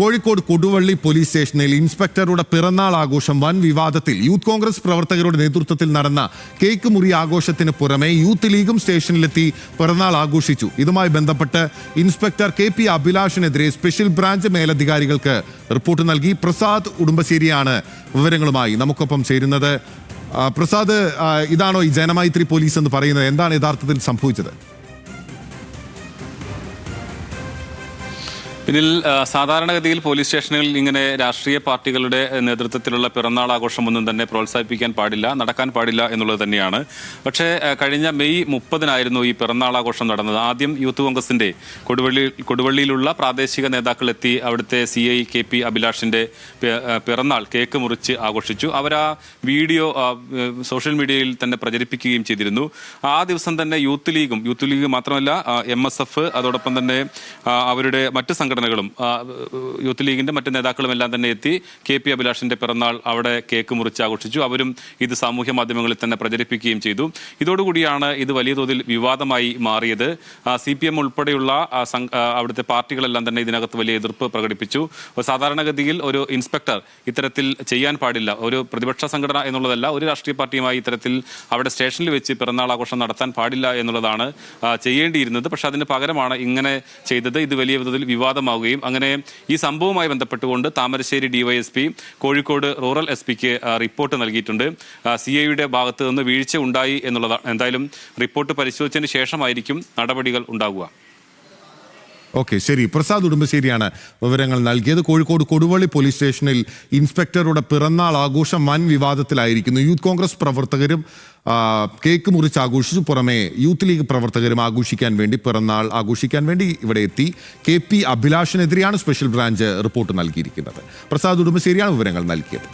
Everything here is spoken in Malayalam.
കോഴിക്കോട് കൊടുവള്ളി പോലീസ് സ്റ്റേഷനിൽ ഇൻസ്പെക്ടറുടെ പിറന്നാൾ ആഘോഷം വൻ വിവാദത്തിൽ. യൂത്ത് കോൺഗ്രസ് പ്രവർത്തകരുടെ നേതൃത്വത്തിൽ നടന്ന കേക്ക് മുറി ആഘോഷത്തിന് പുറമെ യൂത്ത് ലീഗും സ്റ്റേഷനിലെത്തി പിറന്നാൾ ആഘോഷിച്ചു. ഇതുമായി ബന്ധപ്പെട്ട് ഇൻസ്പെക്ടർ KP അഭിലാഷിനെതിരെ സ്പെഷ്യൽ ബ്രാഞ്ച് മേലധികാരികൾക്ക് റിപ്പോർട്ട് നൽകി. പ്രസാദ് ഉടുമ്പശ്ശേരിയാണ് വിവരങ്ങളുമായി നമുക്കൊപ്പം ചേരുന്നത്. പ്രസാദ്, ഇതാണോ ഈ ജനമൈത്രി പോലീസ് എന്ന് പറയുന്നത്? എന്താണ് യഥാർത്ഥത്തിൽ സംഭവിച്ചത്? ഇതിൽ സാധാരണഗതിയിൽ പോലീസ് സ്റ്റേഷനുകളിൽ ഇങ്ങനെ രാഷ്ട്രീയ പാർട്ടികളുടെ നേതൃത്വത്തിലുള്ള പിറന്നാൾ ആഘോഷമൊന്നും തന്നെ പ്രോത്സാഹിപ്പിക്കാൻ പാടില്ല, നടക്കാൻ പാടില്ല എന്നുള്ളത് തന്നെയാണ്. പക്ഷേ കഴിഞ്ഞ മെയ് 30-നായിരുന്നു ഈ പിറന്നാൾ ആഘോഷം നടന്നത്. ആദ്യം യൂത്ത് കോൺഗ്രസിന്റെ കൊടുവള്ളിയിലുള്ള പ്രാദേശിക നേതാക്കൾ എത്തി അവിടുത്തെ CI KP അഭിലാഷിന്റെ പിറന്നാൾ കേക്ക് മുറിച്ച് ആഘോഷിച്ചു. അവർ ആ വീഡിയോ സോഷ്യൽ മീഡിയയിൽ തന്നെ പ്രചരിപ്പിക്കുകയും ചെയ്തിരുന്നു. ആ ദിവസം തന്നെ യൂത്ത് ലീഗ് മാത്രമല്ല MSF, അതോടൊപ്പം തന്നെ അവരുടെ മറ്റ് സംഘടനകളും യൂത്ത് ലീഗിന്റെ മറ്റ് നേതാക്കളും എല്ലാം തന്നെ എത്തി KP അഭിലാഷിന്റെ പിറന്നാൾ അവിടെ കേക്ക് മുറിച്ച് ആഘോഷിച്ചു. അവരും ഇത് സാമൂഹ്യ മാധ്യമങ്ങളിൽ തന്നെ പ്രചരിപ്പിക്കുകയും ചെയ്തു. ഇതോടുകൂടിയാണ് ഇത് വലിയ തോതിൽ വിവാദമായി മാറിയത്. CPM ഉൾപ്പെടെയുള്ള അവിടുത്തെ പാർട്ടികളെല്ലാം തന്നെ ഇതിനകത്ത് വലിയ എതിർപ്പ് പ്രകടിപ്പിച്ചു. സാധാരണഗതിയിൽ ഒരു ഇൻസ്പെക്ടർ ഇത്തരത്തിൽ ചെയ്യാൻ പാടില്ല. ഒരു പ്രതിപക്ഷ സംഘടന എന്നുള്ളതല്ല, ഒരു രാഷ്ട്രീയ പാർട്ടിയുമായി ഇത്തരത്തിൽ അവിടെ സ്റ്റേഷനിൽ വെച്ച് പിറന്നാൾ ആഘോഷം നടത്താൻ പാടില്ല എന്നുള്ളതാണ് ചെയ്യേണ്ടിയിരുന്നത്. പക്ഷെ അതിന് പകരമാണ് ഇങ്ങനെ ചെയ്തത്. ഇത് വലിയ തോതിൽ വിവാദമാവുകയും അങ്ങനെ ഈ സംഭവവുമായി ബന്ധപ്പെട്ടുകൊണ്ട് താമരശ്ശേരി DYSP കോഴിക്കോട് റൂറൽ SP-ക്ക് റിപ്പോർട്ട് നൽകിയിട്ടുണ്ട്. CIയുടെ ഭാഗത്ത് നിന്ന് വീഴ്ച ഉണ്ടായി എന്നുള്ളതാണ്. എന്തായാലും റിപ്പോർട്ട് പരിശോധിച്ചതിന് ശേഷമായിരിക്കും നടപടികൾ ഉണ്ടാകുക. ഓക്കെ, ശരി. പ്രസാദ് ഉടുമ്പശ്ശേരിയാണ് വിവരങ്ങൾ നൽകിയത്. കോഴിക്കോട് കൊടുവള്ളി പോലീസ് സ്റ്റേഷനിൽ ഇൻസ്പെക്ടറുടെ പിറന്നാൾ ആഘോഷം വൻ വിവാദത്തിലായിരിക്കുന്നു. യൂത്ത് കോൺഗ്രസ് പ്രവർത്തകരും കേക്ക് മുറിച്ച് ആഘോഷിച്ചു. പുറമെ യൂത്ത് ലീഗ് പ്രവർത്തകരും പിറന്നാൾ ആഘോഷിക്കാൻ വേണ്ടി ഇവിടെ എത്തി. KP അഭിലാഷിനെതിരെയാണ് സ്പെഷ്യൽ ബ്രാഞ്ച് റിപ്പോർട്ട് നൽകിയിരിക്കുന്നത്. പ്രസാദ് ഉടുമ്പശ്ശേരിയാണ് വിവരങ്ങൾ നൽകിയത്.